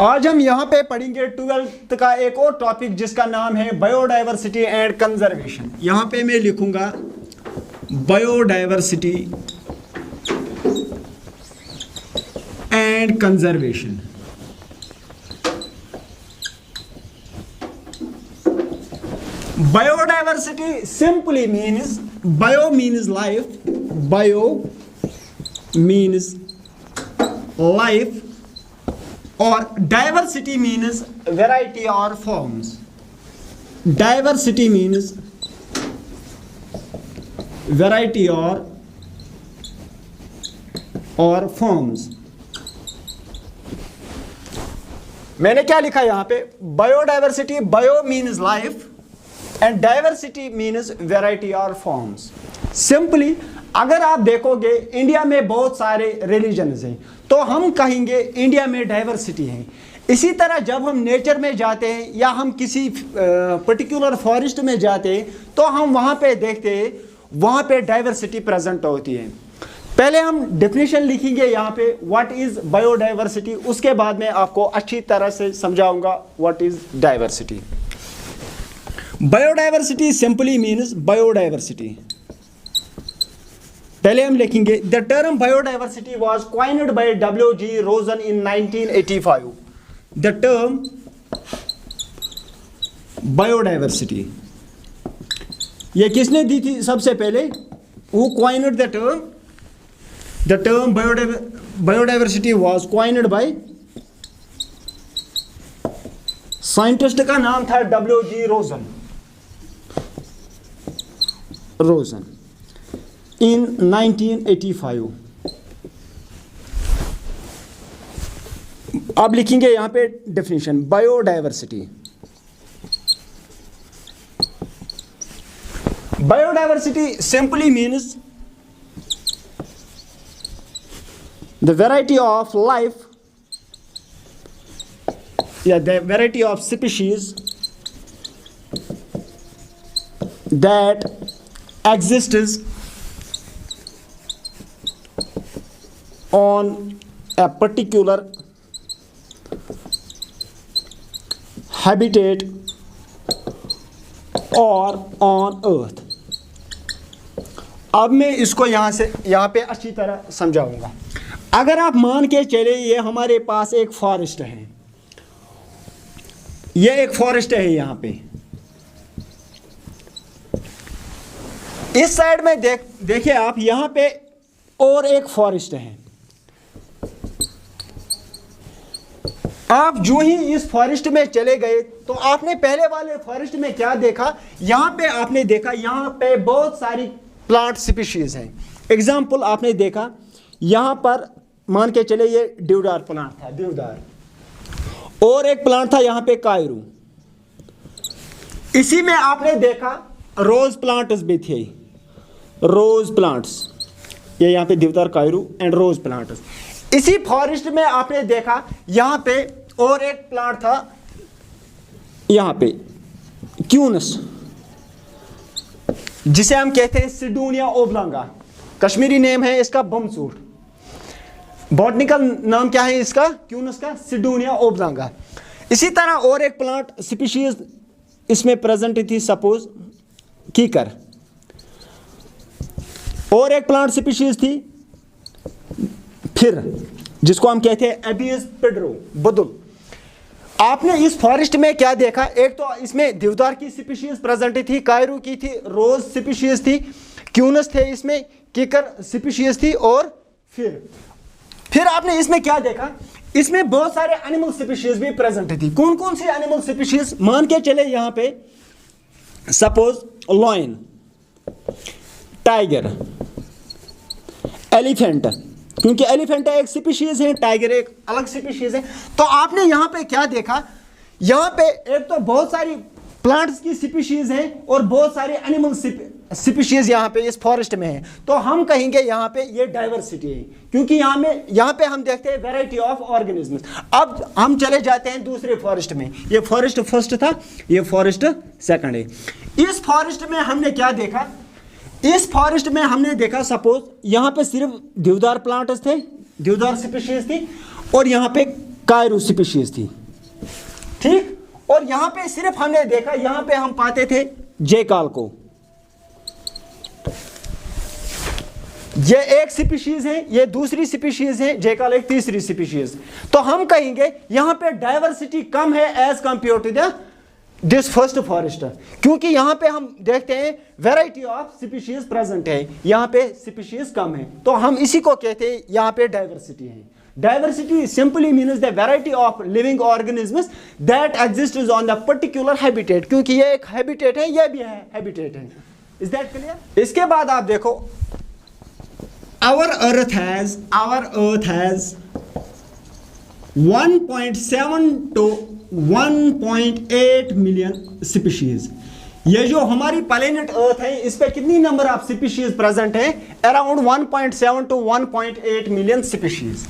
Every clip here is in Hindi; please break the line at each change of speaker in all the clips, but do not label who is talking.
आज हम यहाँ पे पढ़ेंगे 12th का एक और टॉपिक जिसका नाम है बायोडाइवर्सिटी एंड कंजर्वेशन। यहाँ पे मैं लिखूंगा biodiversity and conservation. Biodiversity simply means, bio means life, bio means life, और डाइवर्सिटी मीन्स वैरायटी और फॉर्म्स। डाइवर्सिटी मीन्स वैरायटी और फॉर्म्स। मैंने क्या लिखा यहां पे? Biodiversity, bio means life and diversity means variety और फॉर्म्स। सिंपली अगर आप देखोगे इंडिया में बहुत सारे रिलीजन्स हैं तो हम कहेंगे इंडिया में डाइवर्सिटी है। इसी तरह जब हम नेचर में जाते हैं या हम किसी पर्टिकुलर फॉरेस्ट में जाते हैं तो हम वहाँ पे देखते हैं वहाँ पे डाइवर्सिटी प्रेजेंट होती है। पहले हम डेफिनेशन लिखेंगे यहाँ पे व्हाट इज बायोडाइवर्सिटी, उसके बाद में आपको अच्छी तरह से समझाऊंगा what is diversity. Biodiversity simply means biodiversity. पहले हम लिखेंगे the term biodiversity was coined by W.G. Rosen in 1985। The term biodiversity ये किसने दी थी सबसे पहले? Who coined the term? The term biodiversity was coined by, scientist का नाम था W.G. Rojan in 1985। अब लिखेंगे यहां पे definition biodiversity. Biodiversity simply means the variety of life या the variety of species that exists on a particular habitat or on earth। अब मैं इसको यहाँ पे अच्छी तरह समझाऊंगा। अगर आप मान के चले ये हमारे पास एक फॉरेस्ट है, ये एक फॉरेस्ट है यहाँ पे, इस साइड में देखिए आप यहाँ पे और एक फॉरेस्ट है। आप जो ही इस फॉरेस्ट में चले गए तो आपने पहले वाले फॉरेस्ट में क्या देखा? यहाँ पे आपने देखा यहाँ पे बहुत सारी प्लांट स्पीशीज हैं। एग्जाम्पल आपने देखा यहाँ पर मान के चले ये देवदार प्लांट था, देवदार, और एक प्लांट था यहाँ पे कायरू। इसी में आपने देखा रोज प्लांट्स भी थे, रोज प्लांट्स, ये यहाँ पे देवदार, कायरू एंड रोज प्लांट्स। इसी फॉरेस्ट में आपने देखा यहाँ पे और एक प्लांट था यहाँ पे क्यूनस, जिसे हम कहते हैं सिडोनिया ओब्लांगा। कश्मीरी नेम है इसका बमसूर, बॉटनिकल नाम क्या है इसका? क्यूनस का, सिडोनिया ओब्लांगा। इसी तरह और एक प्लांट स्पीशीज इसमें प्रेजेंट थी, सपोज कीकर, और एक प्लांट स्पीशीज थी फिर जिसको हम कहते हैं एबियस पेड्रो, बदुल। आपने इस फॉरेस्ट में क्या देखा? एक तो इसमें देवदार की स्पीशीज प्रेजेंट थी, कायरू की थी, रोज स्पीशीज थी, क्यूनस थे, इसमें कीकर स्पीशीज थी, और फिर आपने इसमें क्या देखा? इसमें बहुत सारे एनिमल स्पीशीज भी प्रेजेंट थी। कौन कौन सी एनिमल स्पीशीज? मान के चले यहाँ पे सपोज लॉयन, टाइगर, एलिफेंट, क्योंकि एलिफेंट एक स्पीशीज है, टाइगर एक अलग स्पीशीज है। तो आपने यहाँ पे क्या देखा? यहाँ पे एक तो बहुत सारी प्लांट्स की स्पीशीज हैं और बहुत सारे एनिमल स्पीशीज यहाँ पे इस फॉरेस्ट में है। तो हम कहेंगे यहाँ पे ये डाइवर्सिटी है, क्योंकि यहाँ पे हम देखते हैं वैरायटी ऑफ ऑर्गेनिजम्स। अब हम चले जाते हैं दूसरे फॉरेस्ट में। ये फॉरेस्ट फर्स्ट था, ये फॉरेस्ट सेकंड है। इस फॉरेस्ट में हमने क्या देखा? इस फॉरेस्ट में हमने देखा सपोज यहाँ पे सिर्फ देवदार प्लांट्स थे, देवदार स्पीशीज थी, और यहाँ पे कायरू स्पीशीज थी, ठीक। और यहां पे सिर्फ हमने देखा, यहां पे हम पाते थे जेकाल को, ये एक स्पीशीज है, ये दूसरी स्पीशीज है, जेकाल एक तीसरी स्पीशीज। तो हम कहेंगे यहां पे डायवर्सिटी कम है as compare to this first forest, क्योंकि यहां पे हम देखते हैं वैरायटी ऑफ स्पीशीज प्रेजेंट है, यहां पे स्पीशीज कम है, तो हम इसी को कहते हैं यहां पे डायवर्सिटी है। Diversity simply means the variety of living organisms that exist on the particular habitat, क्योंकि ये एक हैबिटेट है, ये भी है हैबिटेट है। Is that clear? इसके बाद आप देखो, our earth has 1.7 to 1.8 million species. ये जो हमारी प्लेनेट अर्थ है, इस पे कितनी नंबर ऑफ स्पीशीज प्रेजेंट है? Around 1.7 to 1.8 million species.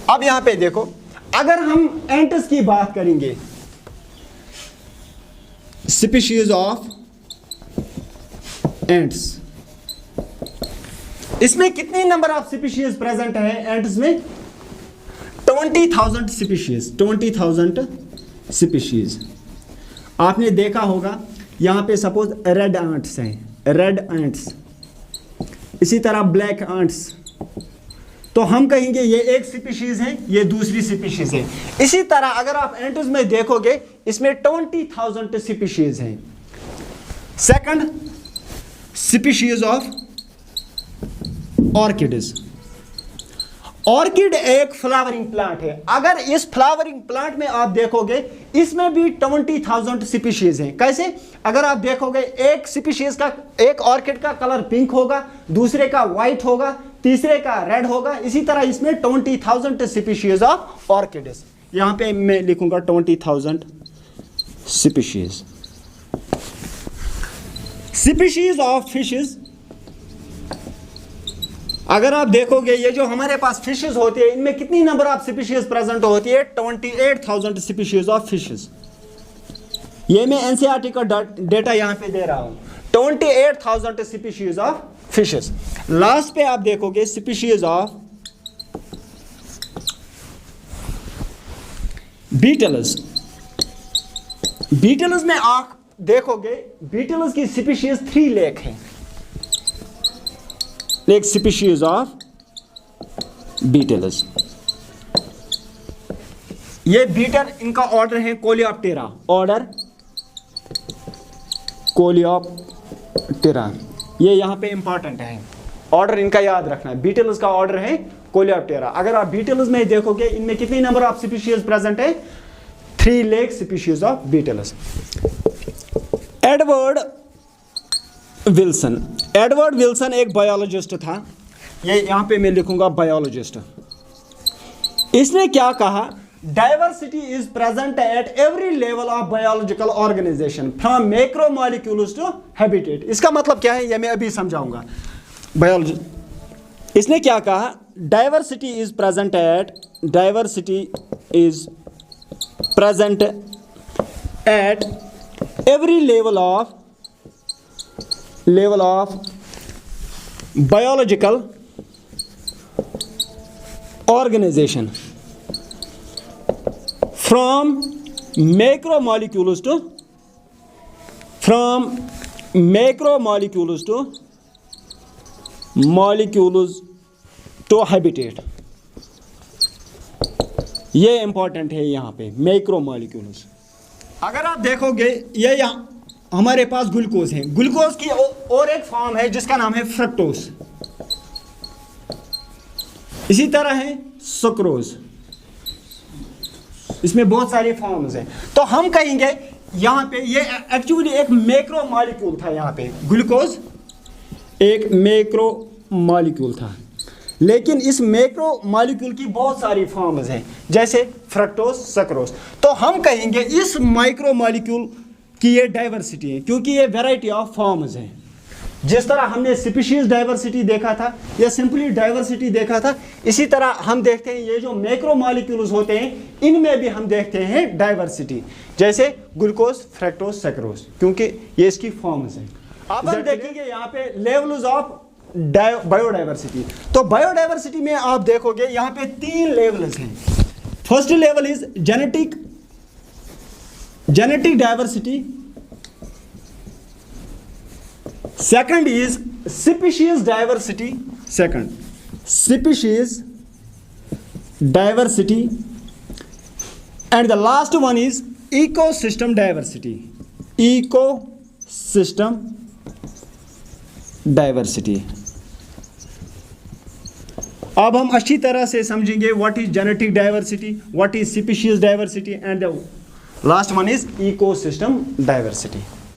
अब यहां पे देखो, अगर हम एंट्स की बात करेंगे, स्पीशीज ऑफ एंट्स, इसमें कितनी नंबर ऑफ स्पीशीज प्रेजेंट है? एंट्स में 20,000 स्पीशीज, 20,000 स्पीशीज। आपने देखा होगा यहां पे सपोज रेड एंट्स हैं, रेड एंट्स, इसी तरह ब्लैक एंट्स, तो हम कहेंगे ये एक स्पीशीज है, ये दूसरी स्पीशीज है। इसी तरह अगर आप एंट्स में देखोगे, इसमें 20,000 स्पीशीज हैं। Second, species of orchids. Orchid एक फ्लावरिंग प्लांट है, अगर इस फ्लावरिंग प्लांट में आप देखोगे, इसमें भी 20,000 स्पीशीज हैं। कैसे? अगर आप देखोगे, एक स्पीशीज का, एक ऑर्किड का कलर पिंक होगा, दूसरे का व्हाइट होगा, तीसरे का रेड होगा, इसी तरह इसमें 20,000 स्पीशीज ऑफ ऑर्किड्स। यहां पे मैं लिखूंगा 20,000 स्पीशीज। स्पीशीज ऑफ फिशेस, अगर आप देखोगे, ये जो हमारे पास फिशेस होती है, इनमें कितनी नंबर ऑफ स्पीशीज प्रेजेंट होती है? 28,000 स्पीशीज ऑफ फिशेस। ये मैं एनसीईआरटी का डेटा यहां पे दे रहा हूं, 28,000 स्पीशीज ऑफ फिशेस। लास्ट पे आप देखोगे स्पीशीज ऑफ बीटल्स। बीटल्स में आप देखोगे, बीटल्स की स्पीशीज 3 लाख है, एक स्पीशीज ऑफ बीटल्स। ये बीटल, इनका ऑर्डर है कोलियोप्टेरा, ऑर्डर कोलियोप्टेरा, ये यहां पे इंपॉर्टेंट है, ऑर्डर इनका याद रखना है। बीटल्स का ऑर्डर है कोलियोप्टेरा। अगर आप बीटल्स में देखोगे, इनमें कितनी नंबर ऑफ स्पीशीज प्रेजेंट है? 3 lakh species of beetles. Edward Wilson एक बायोलॉजिस्ट था, ये यहां पे मैं लिखूंगा बायोलॉजिस्ट। इसने क्या कहा? Diversity is present at every level of biological organization from macromolecules to habitat. इसका मतलब क्या है, ये मैं अभी समझाऊंगा। बायोलॉजी, इसने क्या कहा? Diversity is present at every level of biological organization from macromolecules to habitat। ये इंपॉर्टेंट है यहां पे, मैक्रोमोलिक्यूल्स। अगर आप देखोगे, ये यहां हमारे पास ग्लूकोज है, ग्लूकोज की और एक फॉर्म है जिसका नाम है फ्रक्टोज, इसी तरह है सुक्रोज, इसमें बहुत सारी फॉर्म्स हैं। तो हम कहेंगे यहां पे ये एक्चुअली एक मैक्रोमोलिक्यूल था, यहां पे ग्लूकोज एक मैक्रोमोलिक्यूल था, लेकिन इस मैक्रोमोलिक्यूल की बहुत सारी फॉर्म्स हैं, जैसे फ्रक्टोज, सक्रोज। तो हम कहेंगे इस माइक्रोमोलिक्यूल कि ये डाइवर्सिटी है, क्योंकि ये वैरायटी ऑफ फॉर्म्स हैं। जिस तरह हमने स्पीशीज डाइवर्सिटी देखा था या सिंपली डाइवर्सिटी देखा था, इसी तरह हम देखते हैं ये जो मैक्रोमोलिक्यूल्स होते हैं, इनमें भी हम देखते हैं डाइवर्सिटी, जैसे ग्लूकोज, फ्रक्टोज, सक्रोज, क्योंकि ये इसकी फॉर्म्स हैं। अब हम देखेंगे यहाँ पे लेवल्स ऑफ बायोडाइवर्सिटी। तो बायोडाइवर्सिटी में आप देखोगे यहाँ पे 3 लेवल्स हैं। First level is genetic diversity, second is species diversity, and the last one is ecosystem diversity, अब हम अच्छी तरह से समझेंगे what is genetic diversity, what is species diversity, and the last one is ecosystem diversity.